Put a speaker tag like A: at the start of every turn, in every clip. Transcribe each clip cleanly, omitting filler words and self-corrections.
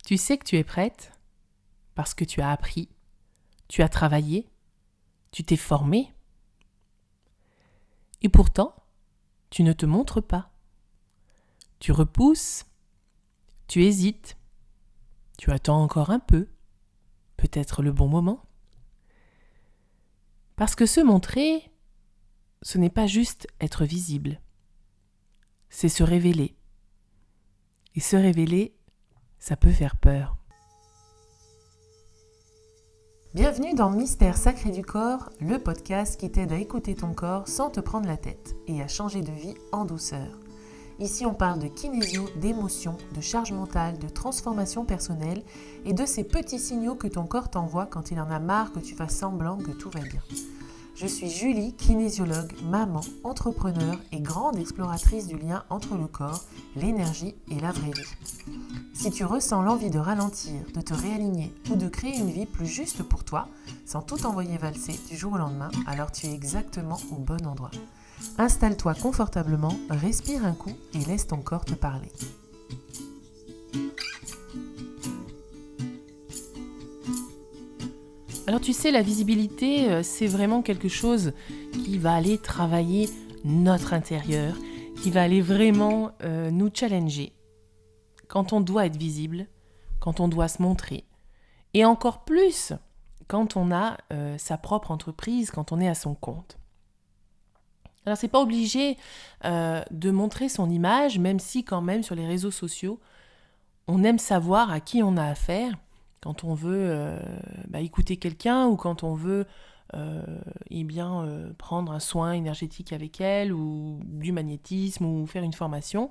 A: Tu sais que tu es prête parce que tu as appris, tu as travaillé, tu t'es formée. Et pourtant, tu ne te montres pas. Tu repousses, tu hésites, tu attends encore un peu, peut-être le bon moment. Parce que se montrer, ce n'est pas juste être visible, c'est se révéler. Et se révéler, ça peut faire peur. Bienvenue dans Mystère Sacré du Corps, le podcast qui t'aide à écouter ton corps sans te prendre la tête et à changer de vie en douceur. Ici, on parle de kinésio, d'émotions, de charge mentale, de transformation personnelle et de ces petits signaux que ton corps t'envoie quand il en a marre que tu fasses semblant que tout va bien. Je suis Julie, kinésiologue, maman, entrepreneur et grande exploratrice du lien entre le corps, l'énergie et la vraie vie. Si tu ressens l'envie de ralentir, de te réaligner ou de créer une vie plus juste pour toi, sans tout envoyer valser du jour au lendemain, alors tu es exactement au bon endroit. Installe-toi confortablement, respire un coup et laisse ton corps te parler. Alors tu sais, la visibilité, c'est vraiment quelque chose qui va aller travailler notre intérieur, qui va aller vraiment nous challenger. Quand on doit être visible, quand on doit se montrer, et encore plus quand on a sa propre entreprise, quand on est à son compte. Alors c'est pas obligé de montrer son image, même si quand même sur les réseaux sociaux, on aime savoir à qui on a affaire, quand on veut écouter quelqu'un ou quand on veut prendre un soin énergétique avec elle ou du magnétisme ou faire une formation.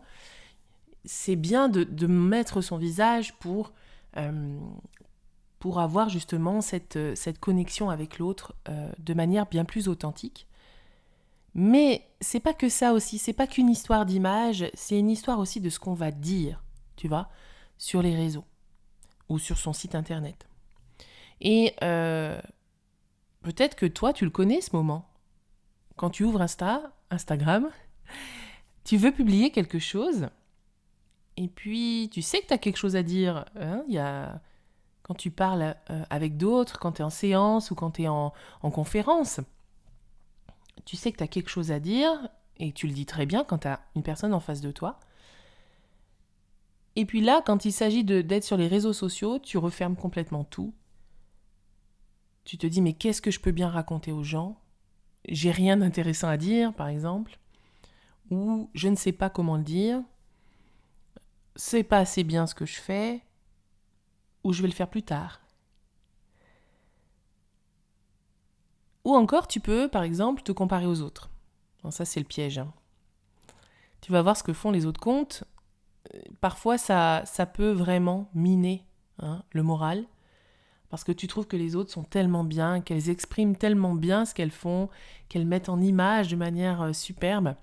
A: C'est bien de mettre son visage pour avoir justement cette connexion avec l'autre de manière bien plus authentique. Mais c'est pas que ça aussi, c'est pas qu'une histoire d'image, c'est une histoire aussi de ce qu'on va dire, tu vois, sur les réseaux ou sur son site internet. Et peut-être que toi, tu le connais ce moment. Quand tu ouvres Instagram, tu veux publier quelque chose, et puis tu sais que tu as quelque chose à dire. Quand tu parles avec d'autres, quand tu es en séance ou quand tu es en conférence, tu sais que tu as quelque chose à dire, et tu le dis très bien quand tu as une personne en face de toi. Et puis là, quand il s'agit d'être sur les réseaux sociaux, tu refermes complètement tout. Tu te dis, mais qu'est-ce que je peux bien raconter aux gens ? J'ai rien d'intéressant à dire, par exemple. Ou je ne sais pas comment le dire. C'est pas assez bien ce que je fais. Ou je vais le faire plus tard. Ou encore, tu peux, par exemple, te comparer aux autres. Bon, ça, c'est le piège. Tu vas voir ce que font les autres comptes. Parfois, ça peut vraiment miner le moral. Parce que tu trouves que les autres sont tellement bien, qu'elles expriment tellement bien ce qu'elles font, qu'elles mettent en image de manière superbe.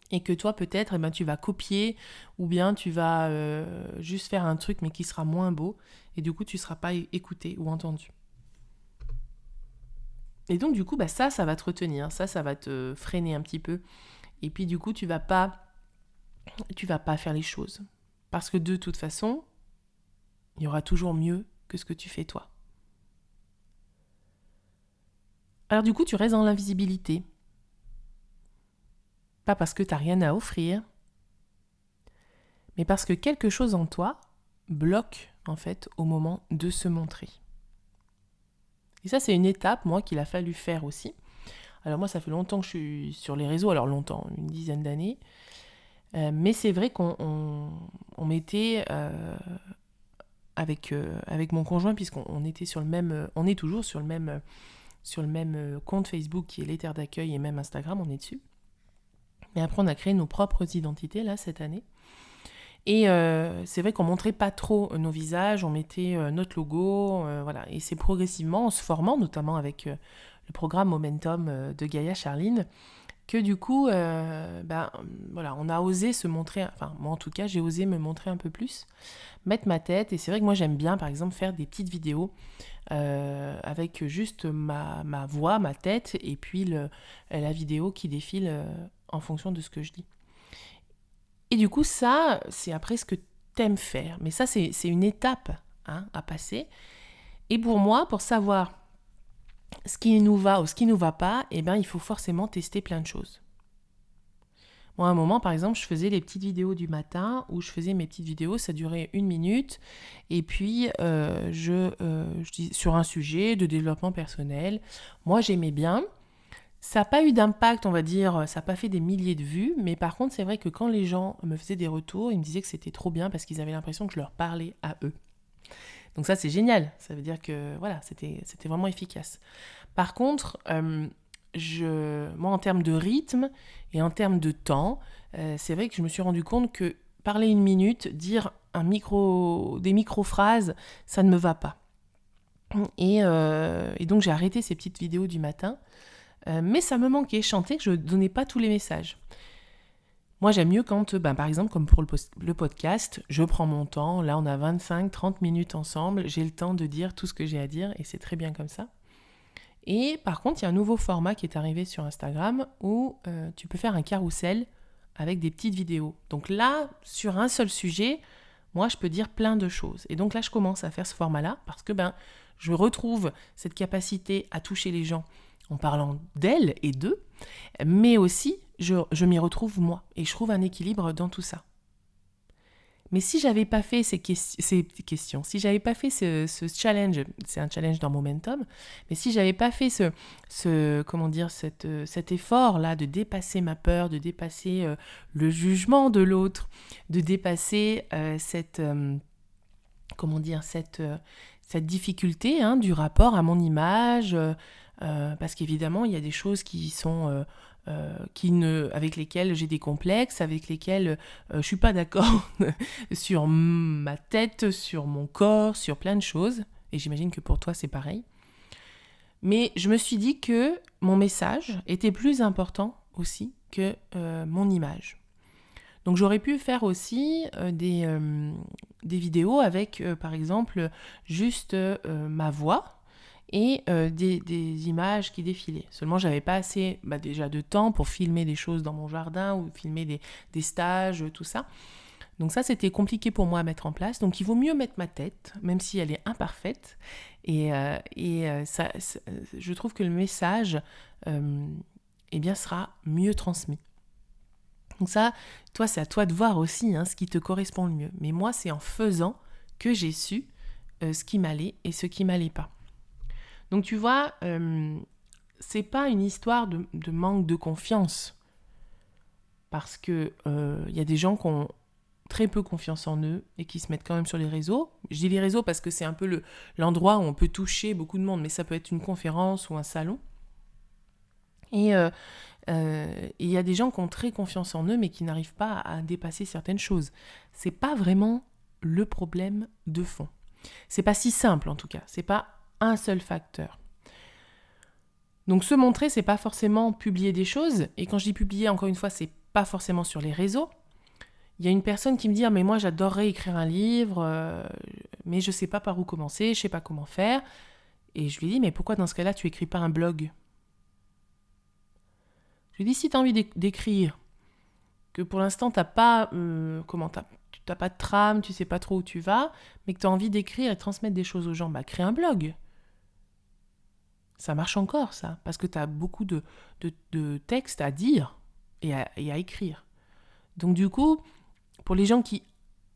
A: Et que toi, peut-être, tu vas copier, ou bien tu vas juste faire un truc, mais qui sera moins beau. Et du coup, tu ne seras pas écouté ou entendu. Et donc, du coup, ça va te retenir. Ça va te freiner un petit peu. Et puis, du coup, tu vas pas faire les choses. Parce que de toute façon, il y aura toujours mieux que ce que tu fais toi. Alors du coup, tu restes dans l'invisibilité. Pas parce que tu n'as rien à offrir, mais parce que quelque chose en toi bloque, en fait, au moment de se montrer. Et ça, c'est une étape, moi, qu'il a fallu faire aussi. Alors moi, ça fait longtemps que je suis sur les réseaux, alors longtemps, une dizaine d'années. Mais c'est vrai qu'on mettait... avec mon conjoint, puisqu'on était sur le même, on est toujours sur le même compte Facebook qui est les terres d'accueil, et même Instagram, on est dessus. Mais après, on a créé nos propres identités là cette année. Et c'est vrai qu'on montrait pas trop nos visages, on mettait notre logo, voilà. Et c'est progressivement, en se formant, notamment avec le programme Momentum de Gaïa Charline, que du coup, on a osé se montrer, enfin moi en tout cas, j'ai osé me montrer un peu plus, mettre ma tête. Et c'est vrai que moi j'aime bien, par exemple, faire des petites vidéos avec juste ma voix, ma tête, et puis la vidéo qui défile en fonction de ce que je dis. Et du coup, ça, c'est après ce que t'aimes faire. Mais ça, c'est une étape à passer. Et pour moi, pour savoir ce qui nous va ou ce qui ne nous va pas, il faut forcément tester plein de choses. Moi, à un moment, par exemple, je faisais les petites vidéos du matin où je faisais mes petites vidéos, ça durait 1 minute. Et puis, je dis sur un sujet de développement personnel. Moi, j'aimais bien. Ça n'a pas eu d'impact, on va dire, ça n'a pas fait des milliers de vues. Mais par contre, c'est vrai que quand les gens me faisaient des retours, ils me disaient que c'était trop bien parce qu'ils avaient l'impression que je leur parlais à eux. Donc ça, c'est génial. Ça veut dire que voilà, c'était vraiment efficace. Par contre, moi, en termes de rythme et en termes de temps, c'est vrai que je me suis rendu compte que parler 1 minute, dire des micro-phrases, ça ne me va pas. Et donc, j'ai arrêté ces petites vidéos du matin. Mais ça me manquait. Je sentais que je ne donnais pas tous les messages. Moi, j'aime mieux quand, par exemple, comme pour le podcast, je prends mon temps. Là, on a 25-30 minutes ensemble. J'ai le temps de dire tout ce que j'ai à dire et c'est très bien comme ça. Et par contre, il y a un nouveau format qui est arrivé sur Instagram où tu peux faire un carrousel avec des petites vidéos. Donc là, sur un seul sujet, moi, je peux dire plein de choses. Et donc là, je commence à faire ce format-là parce que je retrouve cette capacité à toucher les gens en parlant d'elles et d'eux, mais aussi, je m'y retrouve moi. Et je trouve un équilibre dans tout ça. Mais si j'avais pas fait ces questions, si j'avais pas fait ce challenge, c'est un challenge dans Momentum, mais si j'avais pas fait cet effort-là de dépasser ma peur, de dépasser le jugement de l'autre, de dépasser cette difficulté du rapport à mon image, parce qu'évidemment, il y a des choses qui sont... avec lesquels j'ai des complexes, avec lesquels je suis pas d'accord sur ma tête, sur mon corps, sur plein de choses. Et j'imagine que pour toi, c'est pareil. Mais je me suis dit que mon message était plus important aussi que mon image. Donc j'aurais pu faire aussi des vidéos avec, par exemple, juste ma voix, et des images qui défilaient. Seulement, j'avais pas assez déjà de temps pour filmer des choses dans mon jardin ou filmer des stages, tout ça. Donc ça, c'était compliqué pour moi à mettre en place. Donc il vaut mieux mettre ma tête, même si elle est imparfaite. Et je trouve que le message sera mieux transmis. Donc ça, toi, c'est à toi de voir aussi ce qui te correspond le mieux. Mais moi, c'est en faisant que j'ai su ce qui m'allait et ce qui m'allait pas. Donc tu vois, c'est pas une histoire de manque de confiance, parce que y a des gens qui ont très peu confiance en eux et qui se mettent quand même sur les réseaux. Je dis les réseaux parce que c'est un peu l'endroit où on peut toucher beaucoup de monde, mais ça peut être une conférence ou un salon. Et il y a des gens qui ont très confiance en eux, mais qui n'arrivent pas à dépasser certaines choses. C'est pas vraiment le problème de fond. C'est pas si simple en tout cas. C'est pas un seul facteur. Donc se montrer, c'est pas forcément publier des choses. Et quand je dis publier, encore une fois, c'est pas forcément sur les réseaux. Il y a une personne qui me dit « mais moi j'adorerais écrire un livre, mais je sais pas par où commencer, je sais pas comment faire. » Et je lui dis « mais pourquoi dans ce cas-là tu écris pas un blog ?» Je lui dis « si tu as envie d'écrire, que pour l'instant t'as pas pas de trame, tu sais pas trop où tu vas, mais que tu as envie d'écrire et de transmettre des choses aux gens, crée un blog. » Ça marche encore, ça, parce que tu as beaucoup de textes à dire et à écrire. Donc du coup, pour les gens qui,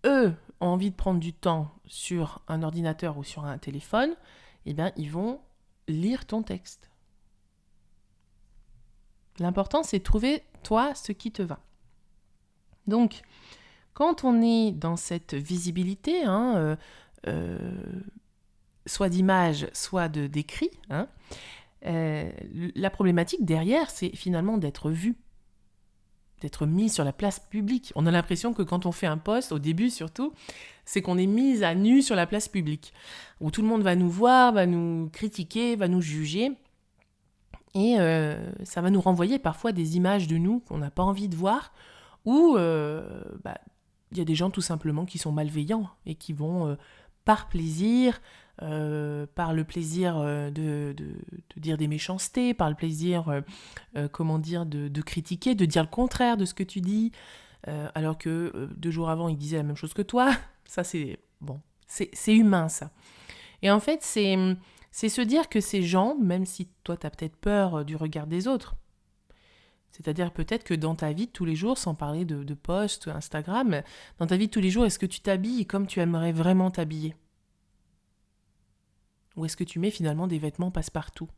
A: eux, ont envie de prendre du temps sur un ordinateur ou sur un téléphone, ils vont lire ton texte. L'important, c'est de trouver, toi, ce qui te va. Donc, quand on est dans cette visibilité, soit d'image, soit d'écrit, la problématique derrière, c'est finalement d'être vu, d'être mis sur la place publique. On a l'impression que quand on fait un post, au début surtout, c'est qu'on est mis à nu sur la place publique, où tout le monde va nous voir, va nous critiquer, va nous juger, et ça va nous renvoyer parfois des images de nous qu'on n'a pas envie de voir, ou y a des gens tout simplement qui sont malveillants et qui vont par plaisir, par le plaisir de dire des méchancetés, par le plaisir de critiquer, de dire le contraire de ce que tu dis, alors que 2 jours avant, il disait la même chose que toi. Ça, c'est bon. C'est humain, ça. Et en fait, c'est se dire que ces gens, même si toi, tu as peut-être peur du regard des autres, c'est-à-dire peut-être que dans ta vie de tous les jours, sans parler de posts, Instagram, dans ta vie de tous les jours, est-ce que tu t'habilles comme tu aimerais vraiment t'habiller ? Ou est-ce que tu mets finalement des vêtements passe-partout ?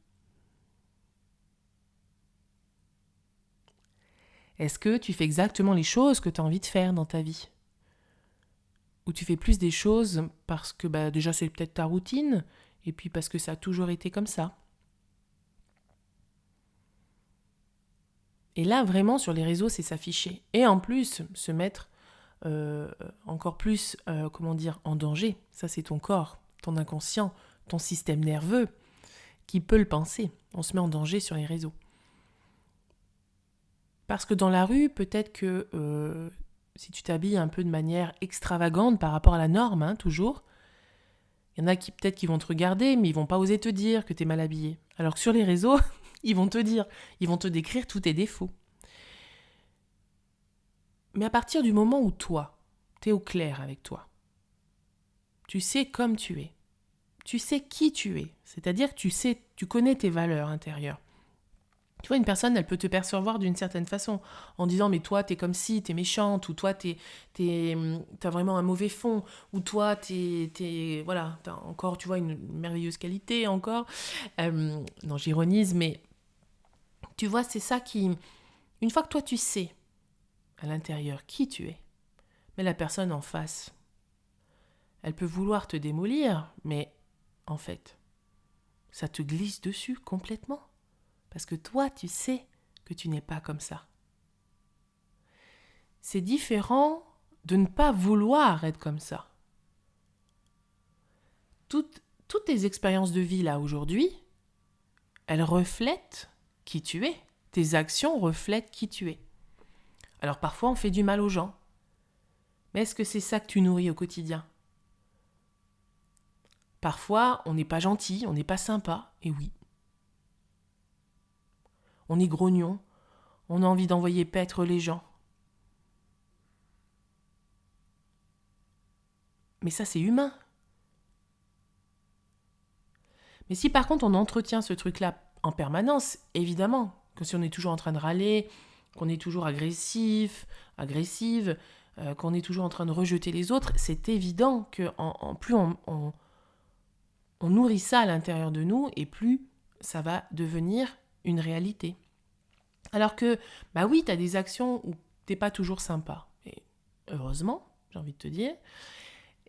A: Est-ce que tu fais exactement les choses que tu as envie de faire dans ta vie ? Ou tu fais plus des choses parce que déjà c'est peut-être ta routine, et puis parce que ça a toujours été comme ça. Et là, vraiment, sur les réseaux, c'est s'afficher. Et en plus, se mettre encore plus, en danger. Ça, c'est ton corps, ton inconscient, ton système nerveux qui peut le penser. On se met en danger sur les réseaux. Parce que dans la rue, peut-être que si tu t'habilles un peu de manière extravagante par rapport à la norme, toujours, il y en a qui peut-être qui vont te regarder, mais ils vont pas oser te dire que tu es mal habillé. Alors que sur les réseaux, ils vont te dire, ils vont te décrire tous tes défauts. Mais à partir du moment où toi, tu es au clair avec toi, tu sais comme tu es, tu sais qui tu es, c'est-à-dire que tu connais tes valeurs intérieures. Tu vois, une personne, elle peut te percevoir d'une certaine façon, en disant « mais toi, t'es comme ci, t'es méchante », ou « toi, t'as vraiment un mauvais fond », ou « toi, voilà, t'as encore, tu vois, une merveilleuse qualité, encore ». Non, j'ironise, mais tu vois, c'est ça qui... Une fois que toi, tu sais, à l'intérieur, qui tu es, mais la personne en face, elle peut vouloir te démolir, mais en fait, ça te glisse dessus complètement. Parce que toi, tu sais que tu n'es pas comme ça. C'est différent de ne pas vouloir être comme ça. Toutes tes expériences de vie là aujourd'hui, elles reflètent qui tu es. Tes actions reflètent qui tu es. Alors parfois on fait du mal aux gens. Mais est-ce que c'est ça que tu nourris au quotidien ? Parfois on n'est pas gentil, on n'est pas sympa, et oui. On est grognon, on a envie d'envoyer paître les gens. Mais ça, c'est humain. Mais si par contre on entretient ce truc-là en permanence, évidemment, que si on est toujours en train de râler, qu'on est toujours agressive, qu'on est toujours en train de rejeter les autres, c'est évident que plus on nourrit ça à l'intérieur de nous, et plus ça va devenir une réalité. Alors que, oui, tu as des actions où t'es pas toujours sympa. Et heureusement, j'ai envie de te dire.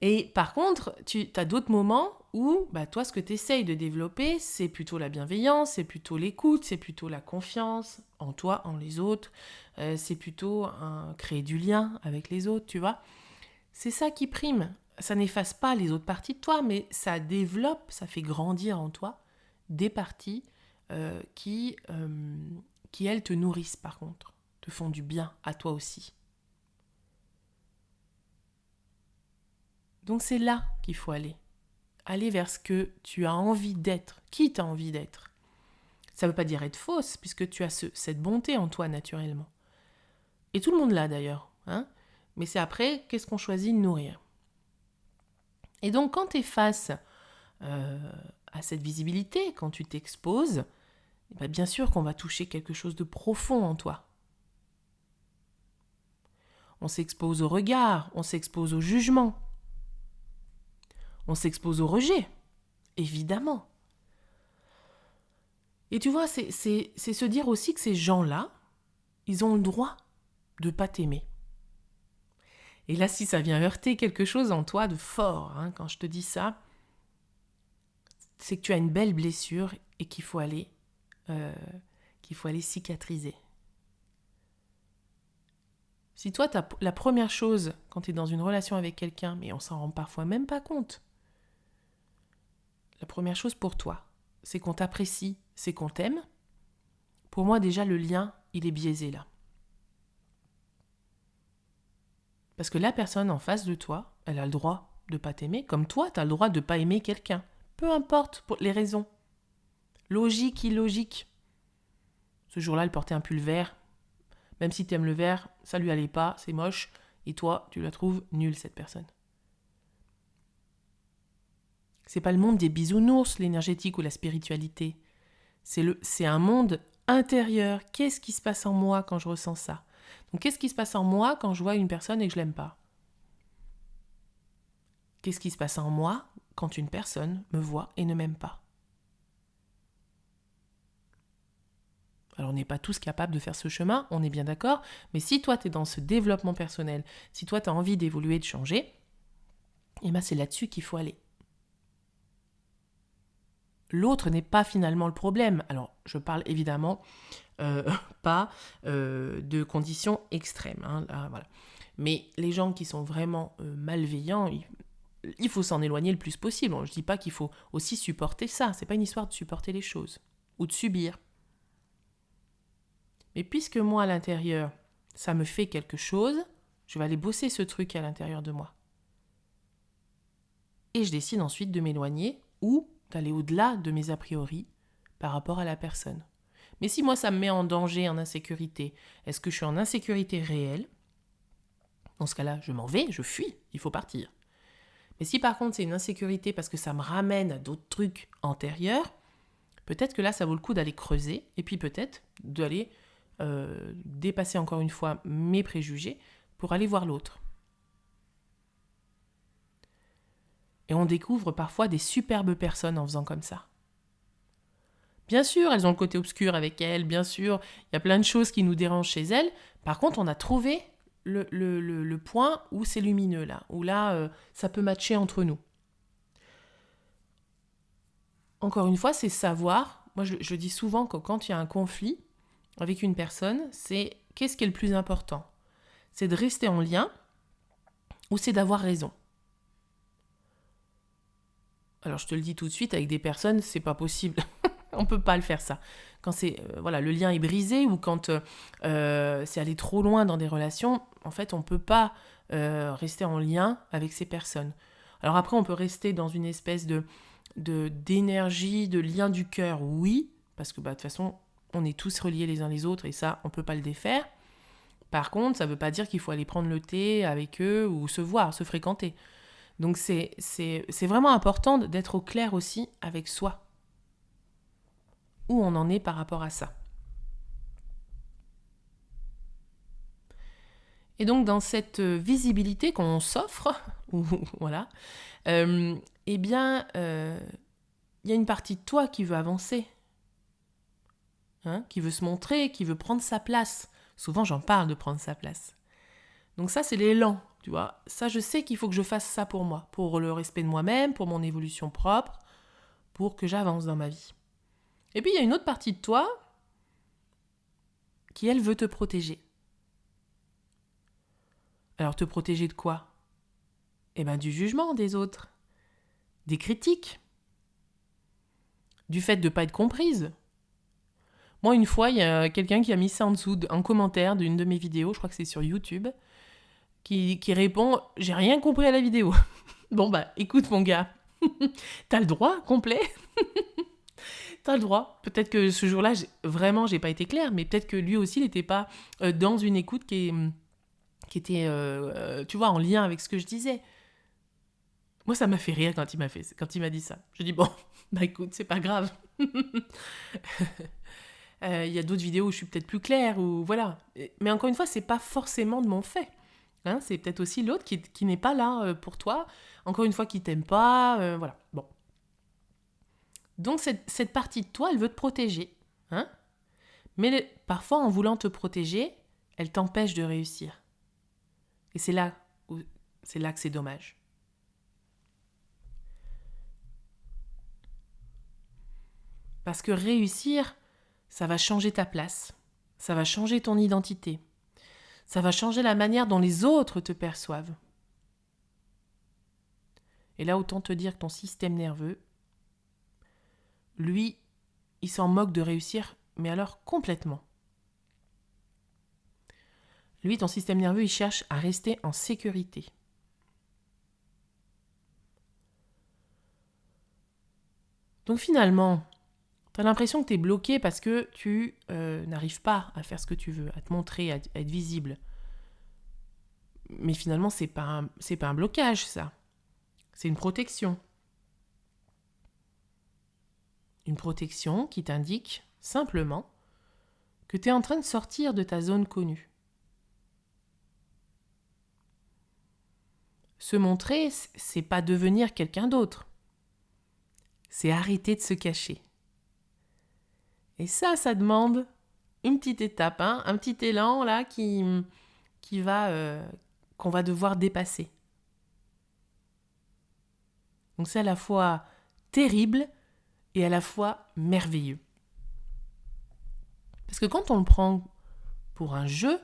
A: Et par contre, tu as d'autres moments où, toi, ce que tu essayes de développer, c'est plutôt la bienveillance, c'est plutôt l'écoute, c'est plutôt la confiance en toi, en les autres, c'est plutôt créer du lien avec les autres, tu vois. C'est ça qui prime. Ça n'efface pas les autres parties de toi, mais ça développe, ça fait grandir en toi des parties qui, elles, te nourrissent par contre, te font du bien à toi aussi. Donc c'est là qu'il faut aller. Aller vers ce que tu as envie d'être, qui tu as envie d'être. Ça ne veut pas dire être fausse, puisque tu as cette bonté en toi naturellement. Et tout le monde l'a d'ailleurs. Mais c'est après, qu'est-ce qu'on choisit de nourrir. Et donc quand tu es face à cette visibilité, quand tu t'exposes, bien sûr qu'on va toucher quelque chose de profond en toi. On s'expose au regard, on s'expose au jugement. On s'expose au rejet, évidemment. Et tu vois, c'est se dire aussi que ces gens-là, ils ont le droit de ne pas t'aimer. Et là, si ça vient heurter quelque chose en toi de fort, quand je te dis ça, c'est que tu as une belle blessure et qu'il faut aller cicatriser. Si toi, la première chose, quand tu es dans une relation avec quelqu'un, mais on s'en rend parfois même pas compte, la première chose pour toi, c'est qu'on t'apprécie, c'est qu'on t'aime. Pour moi, déjà, le lien, il est biaisé là. Parce que la personne en face de toi, elle a le droit de ne pas t'aimer, comme toi, tu as le droit de ne pas aimer quelqu'un. Peu importe pour les raisons. Logique, illogique. Ce jour-là, elle portait un pull vert. Même si tu aimes le vert, ça lui allait pas, c'est moche. Et toi, tu la trouves nulle, cette personne. C'est pas le monde des bisounours, l'énergétique ou la spiritualité. C'est un monde intérieur. Qu'est-ce qui se passe en moi quand je ressens ça ? Donc, qu'est-ce qui se passe en moi quand je vois une personne et que je l'aime pas ? Qu'est-ce qui se passe en moi quand une personne me voit et ne m'aime pas ? Alors, on n'est pas tous capables de faire ce chemin, on est bien d'accord, mais si toi, tu es dans ce développement personnel, si toi, tu as envie d'évoluer, de changer, eh ben, c'est là-dessus qu'il faut aller. L'autre n'est pas finalement le problème. Alors, je parle évidemment pas de conditions extrêmes. Hein, là, voilà. Mais les gens qui sont vraiment malveillants, il faut s'en éloigner le plus possible. Je ne dis pas qu'il faut aussi supporter ça. Ce n'est pas une histoire de supporter les choses ou de subir. Mais puisque moi, à l'intérieur, ça me fait quelque chose, je vais aller bosser ce truc à l'intérieur de moi. Et je décide ensuite de m'éloigner ou d'aller au-delà de mes a priori par rapport à la personne. Mais si moi, ça me met en danger, en insécurité, est-ce que je suis en insécurité réelle ? Dans ce cas-là, je m'en vais, je fuis, il faut partir. Mais si par contre, c'est une insécurité parce que ça me ramène à d'autres trucs antérieurs, peut-être que là, ça vaut le coup d'aller creuser et puis peut-être d'aller dépasser encore une fois mes préjugés pour aller voir l'autre. Et on découvre parfois des superbes personnes en faisant comme ça. Bien sûr, elles ont le côté obscur avec elles, bien sûr, il y a plein de choses qui nous dérangent chez elles. Par contre, on a trouvé le point où c'est lumineux, là, où là, ça peut matcher entre nous. Encore une fois, c'est savoir, moi je dis souvent que quand il y a un conflit avec une personne, c'est qu'est-ce qui est le plus important ? C'est de rester en lien ou c'est d'avoir raison ? Alors je te le dis tout de suite, avec des personnes, c'est pas possible. On peut pas le faire ça. Quand c'est le lien est brisé ou quand c'est aller trop loin dans des relations, en fait, on peut pas rester en lien avec ces personnes. Alors après, on peut rester dans une espèce d'énergie, de lien du cœur, oui, parce que de toute façon, on est tous reliés les uns les autres et ça, on peut pas le défaire. Par contre, ça veut pas dire qu'il faut aller prendre le thé avec eux ou se voir, se fréquenter. Donc c'est vraiment important d'être au clair aussi avec soi. Où on en est par rapport à ça. Et donc dans cette visibilité qu'on s'offre, voilà, eh bien, y a une partie de toi qui veut avancer, hein, qui veut se montrer, qui veut prendre sa place. Souvent, j'en parle de prendre sa place. Donc ça, c'est l'élan, tu vois. Ça, je sais qu'il faut que je fasse ça pour moi, pour le respect de moi-même, pour mon évolution propre, pour que j'avance dans ma vie. Et puis, il y a une autre partie de toi qui, elle, veut te protéger. Alors, te protéger de quoi ? Eh bien, du jugement des autres, des critiques, du fait de ne pas être comprise. Moi, une fois, il y a quelqu'un qui a mis ça en dessous, en commentaire d'une de mes vidéos, je crois que c'est sur YouTube, qui répond « J'ai rien compris à la vidéo ». Bon, écoute mon gars, t'as le droit complet. T'as le droit. Peut-être que ce jour-là, j'ai pas été claire, mais peut-être que lui aussi, il n'était pas dans une écoute qui était, tu vois, en lien avec ce que je disais. Moi, ça m'a fait rire quand il m'a dit ça. Je dis, bon, écoute, c'est pas grave. Y a d'autres vidéos où je suis peut-être plus claire, ou voilà. Mais encore une fois, c'est pas forcément de mon fait. Hein, c'est peut-être aussi l'autre qui n'est pas là pour toi. Encore une fois, qui t'aime pas, voilà. Bon. Donc, cette partie de toi, elle veut te protéger. Hein, mais parfois, en voulant te protéger, elle t'empêche de réussir. Et c'est là que c'est dommage. Parce que réussir, ça va changer ta place. Ça va changer ton identité. Ça va changer la manière dont les autres te perçoivent. Et là, autant te dire que ton système nerveux, lui, il s'en moque de réussir, mais alors complètement. Lui, ton système nerveux, il cherche à rester en sécurité. Donc finalement, tu as l'impression que tu es bloqué parce que tu n'arrives pas à faire ce que tu veux, à te montrer, à être visible. Mais finalement, c'est pas un blocage, ça. C'est une protection. une protection qui t'indique simplement que tu es en train de sortir de ta zone connue. Se montrer, c'est pas devenir quelqu'un d'autre. C'est arrêter de se cacher. Et ça demande une petite étape, un petit élan là qu'on va devoir dépasser. Donc c'est à la fois terrible et à la fois merveilleux. Parce que quand on le prend pour un jeu,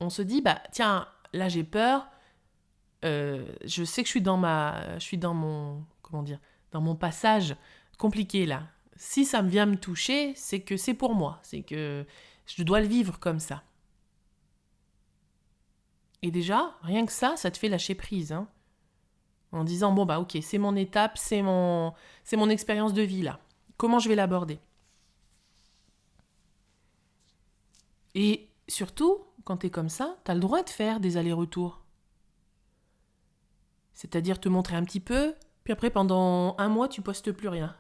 A: on se dit, tiens, là j'ai peur, je sais que je suis dans mon passage compliqué là. Si ça vient me toucher, c'est que c'est pour moi, c'est que je dois le vivre comme ça. Et déjà, rien que ça te fait lâcher prise, en disant, ok, c'est mon étape, c'est mon expérience de vie là. Comment je vais l'aborder ? Et surtout, quand t'es comme ça, t'as le droit de faire des allers-retours. C'est-à-dire te montrer un petit peu, puis après pendant 1 mois, tu postes plus rien.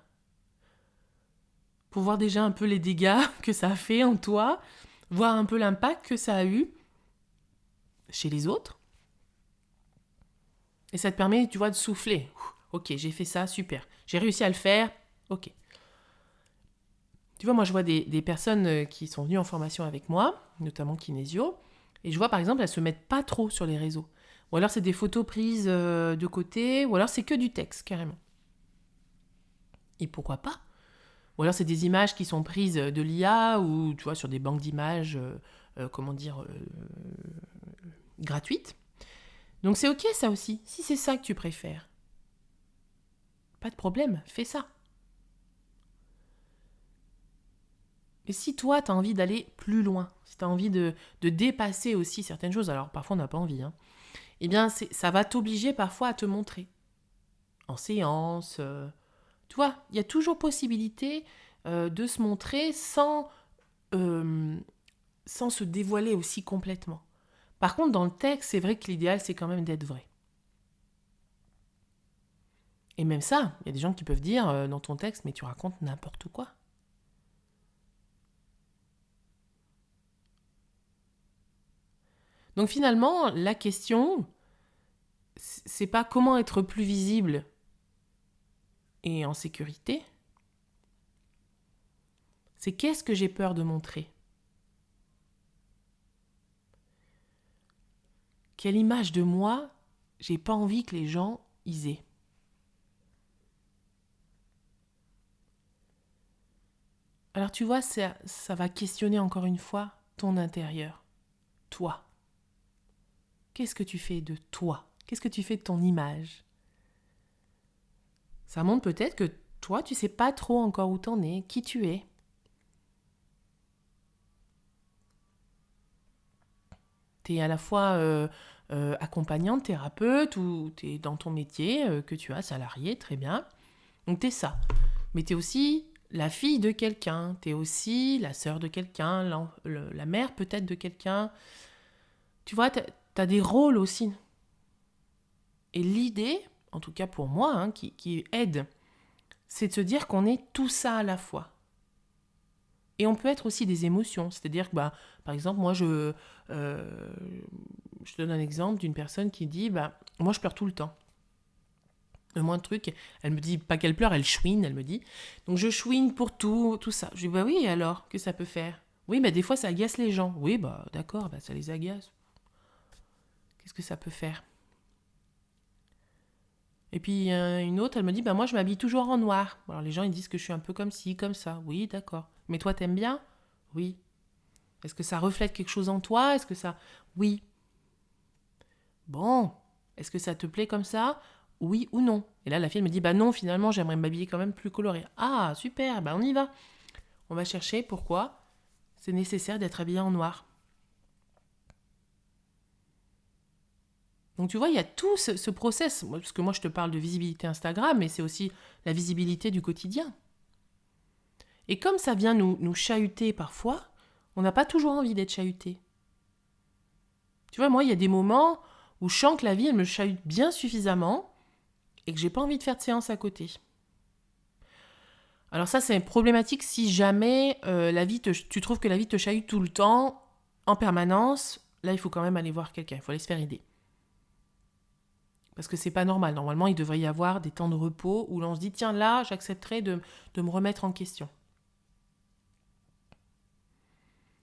A: Pour voir déjà un peu les dégâts que ça a fait en toi, voir un peu l'impact que ça a eu chez les autres. Et ça te permet, tu vois, de souffler. Ok, j'ai fait ça, super. J'ai réussi à le faire, ok. Tu vois, moi, je vois des personnes qui sont venues en formation avec moi, notamment kinésio, et je vois, par exemple, elles ne se mettent pas trop sur les réseaux. Ou alors, c'est des photos prises de côté, ou alors, c'est que du texte, carrément. Et pourquoi pas ? Ou alors, c'est des images qui sont prises de l'IA, ou, tu vois, sur des banques d'images, gratuites. Donc, c'est ok, ça aussi, si c'est ça que tu préfères. Pas de problème, fais ça. Et si toi, tu as envie d'aller plus loin, si tu as envie de dépasser aussi certaines choses, alors parfois on n'a pas envie, eh bien ça va t'obliger parfois à te montrer. En séance, tu vois, il y a toujours possibilité de se montrer sans se dévoiler aussi complètement. Par contre, dans le texte, c'est vrai que l'idéal, c'est quand même d'être vrai. Et même ça, il y a des gens qui peuvent dire dans ton texte, mais tu racontes n'importe quoi. Donc finalement, la question, c'est pas comment être plus visible et en sécurité, c'est qu'est-ce que j'ai peur de montrer ? Quelle image de moi j'ai pas envie que les gens y aient ? Alors tu vois, ça va questionner encore une fois ton intérieur, toi. Qu'est-ce que tu fais de toi ? Qu'est-ce que tu fais de ton image ? Ça montre peut-être que toi, tu sais pas trop encore où t'en es, qui tu es. T'es à la fois accompagnante, thérapeute, ou t'es dans ton métier que tu as, salarié, très bien. Donc t'es ça. Mais t'es aussi la fille de quelqu'un, t'es aussi la sœur de quelqu'un, la mère peut-être de quelqu'un. Tu vois, t'as des rôles aussi. Et l'idée, en tout cas pour moi, qui aide, c'est de se dire qu'on est tout ça à la fois. Et on peut être aussi des émotions. C'est-à-dire que, par exemple, moi, je te donne un exemple d'une personne qui dit, moi, je pleure tout le temps. Le moindre truc, elle me dit, pas qu'elle pleure, elle chouine, elle me dit. Donc, je chouine pour tout ça. Je dis, oui, alors, que ça peut faire ? Oui, des fois, ça agace les gens. Oui, d'accord, ça les agace. Qu'est-ce que ça peut faire ? Et puis, une autre, elle me dit, moi, je m'habille toujours en noir. Alors, les gens, ils disent que je suis un peu comme ci, comme ça. Oui, d'accord. Mais toi, t'aimes bien ? Oui. Est-ce que ça reflète quelque chose en toi ? Est-ce que ça... Oui. Bon. Est-ce que ça te plaît comme ça ? Oui ou non ? Et là, la fille me dit, non, finalement, j'aimerais m'habiller quand même plus coloré. Ah, super, on y va. On va chercher pourquoi c'est nécessaire d'être habillé en noir. Donc tu vois, il y a tout ce process, parce que moi je te parle de visibilité Instagram, mais c'est aussi la visibilité du quotidien. Et comme ça vient nous chahuter parfois, on n'a pas toujours envie d'être chahuté. Tu vois, moi il y a des moments où je sens que la vie elle me chahute bien suffisamment et que j'ai pas envie de faire de séance à côté. Alors ça, c'est problématique si jamais tu trouves que la vie te chahute tout le temps, en permanence. Là, il faut quand même aller voir quelqu'un, il faut aller se faire aider. Parce que c'est pas normal. Normalement, il devrait y avoir des temps de repos où l'on se dit, tiens, là, j'accepterai de me remettre en question.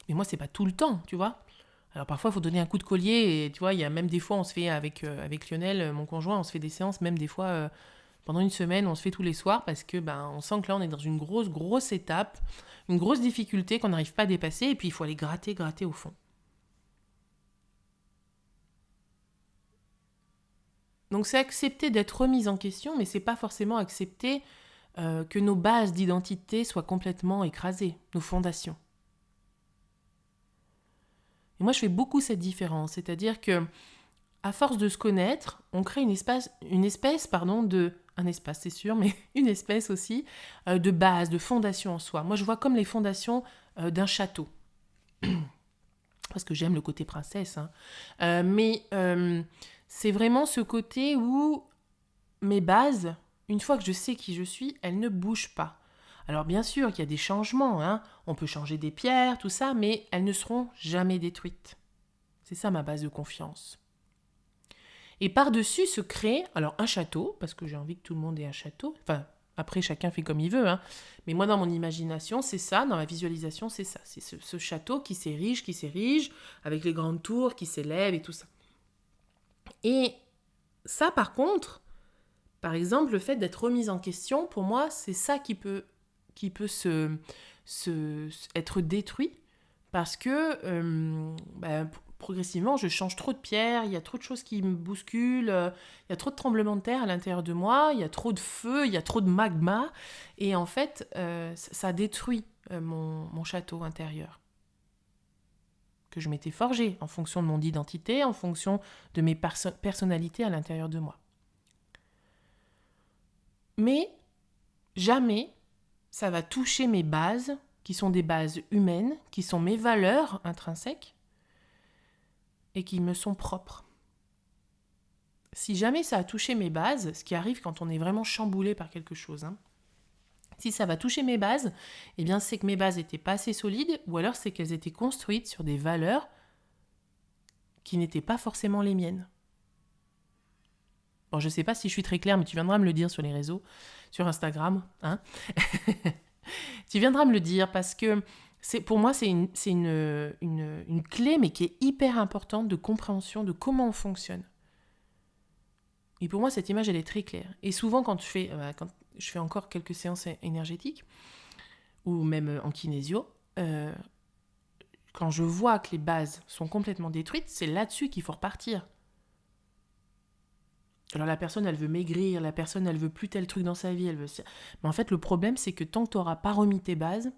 A: Mais moi, c'est pas tout le temps, tu vois. Alors parfois, il faut donner un coup de collier. Et tu vois, il y a même des fois, on se fait avec Lionel, mon conjoint, on se fait des séances, même des fois, pendant une semaine, on se fait tous les soirs parce que on sent que là, on est dans une grosse étape, une grosse difficulté qu'on n'arrive pas à dépasser. Et puis, il faut aller gratter au fond. Donc c'est accepter d'être remise en question, mais c'est pas forcément accepter que nos bases d'identité soient complètement écrasées, nos fondations. Et moi je fais beaucoup cette différence, c'est-à-dire que à force de se connaître, on crée une espèce aussi de base, de fondation en soi. Moi je vois comme les fondations d'un château. Parce que j'aime le côté princesse, hein. Mais c'est vraiment ce côté où mes bases, une fois que je sais qui je suis, elles ne bougent pas. Alors bien sûr qu'il y a des changements, hein. On peut changer des pierres, tout ça, mais elles ne seront jamais détruites. C'est ça ma base de confiance. Et par-dessus se crée, alors un château, parce que j'ai envie que tout le monde ait un château, enfin après chacun fait comme il veut, hein. Mais moi dans mon imagination c'est ça, dans ma visualisation c'est ça, c'est ce château qui s'érige, avec les grandes tours qui s'élèvent et tout ça. Et ça par contre, par exemple le fait d'être remise en question, pour moi c'est ça qui peut être détruit, parce que progressivement, je change trop de pierres, il y a trop de choses qui me bousculent, il y a trop de tremblements de terre à l'intérieur de moi, il y a trop de feu, il y a trop de magma, et en fait, ça détruit mon château intérieur que je m'étais forgé en fonction de mon identité, en fonction de mes personnalités à l'intérieur de moi. Mais jamais ça va toucher mes bases, qui sont des bases humaines, qui sont mes valeurs intrinsèques, et qui me sont propres. Si jamais ça a touché mes bases, ce qui arrive quand on est vraiment chamboulé par quelque chose, hein, si ça va toucher mes bases, eh bien c'est que mes bases n'étaient pas assez solides, ou alors c'est qu'elles étaient construites sur des valeurs qui n'étaient pas forcément les miennes. Bon, je ne sais pas si je suis très claire, mais tu viendras me le dire sur les réseaux, sur Instagram, hein. Tu viendras me le dire, parce que pour moi, c'est une clé, mais qui est hyper importante de compréhension de comment on fonctionne. Et pour moi, cette image, elle est très claire. Et souvent, quand je fais encore quelques séances énergétiques, ou même en kinésio, quand je vois que les bases sont complètement détruites, c'est là-dessus qu'il faut repartir. Alors la personne, elle veut maigrir, la personne, elle veut plus tel truc dans sa vie, mais en fait, le problème, c'est que tant que tu n'auras pas remis tes bases,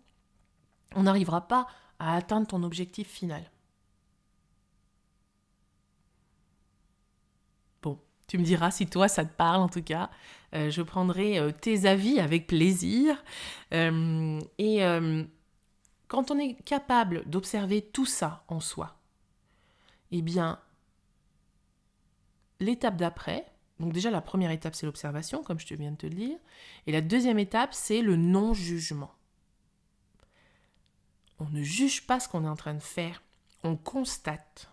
A: on n'arrivera pas à atteindre ton objectif final. Bon, tu me diras si toi ça te parle en tout cas. Je prendrai tes avis avec plaisir. Quand on est capable d'observer tout ça en soi, eh bien, l'étape d'après, donc déjà la première étape c'est l'observation, comme je te viens de te le dire, et la deuxième étape c'est le non-jugement. On ne juge pas ce qu'on est en train de faire, on constate.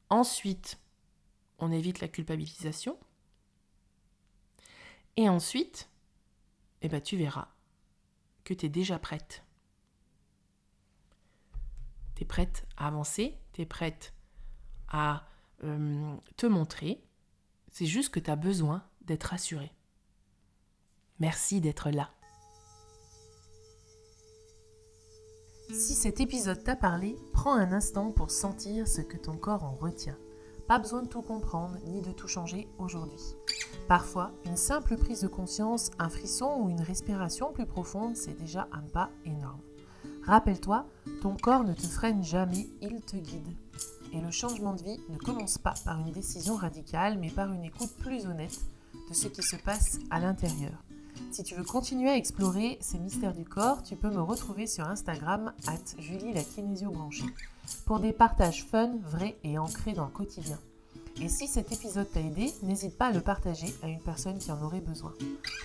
A: Ensuite, on évite la culpabilisation. Et ensuite, tu verras que tu es déjà prête. Tu es prête à avancer, tu es prête à te montrer. C'est juste que tu as besoin d'être rassurée. Merci d'être là. Si cet épisode t'a parlé, prends un instant pour sentir ce que ton corps en retient. Pas besoin de tout comprendre ni de tout changer aujourd'hui. Parfois, une simple prise de conscience, un frisson ou une respiration plus profonde, c'est déjà un pas énorme. Rappelle-toi, ton corps ne te freine jamais, il te guide. Et le changement de vie ne commence pas par une décision radicale, mais par une écoute plus honnête de ce qui se passe à l'intérieur. Si tu veux continuer à explorer ces mystères du corps, tu peux me retrouver sur Instagram @JulieLaKinésiobranchée pour des partages fun, vrais et ancrés dans le quotidien. Et si cet épisode t'a aidé, n'hésite pas à le partager à une personne qui en aurait besoin.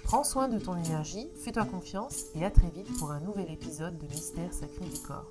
A: Prends soin de ton énergie, fais-toi confiance et à très vite pour un nouvel épisode de Mystère Sacré du Corps.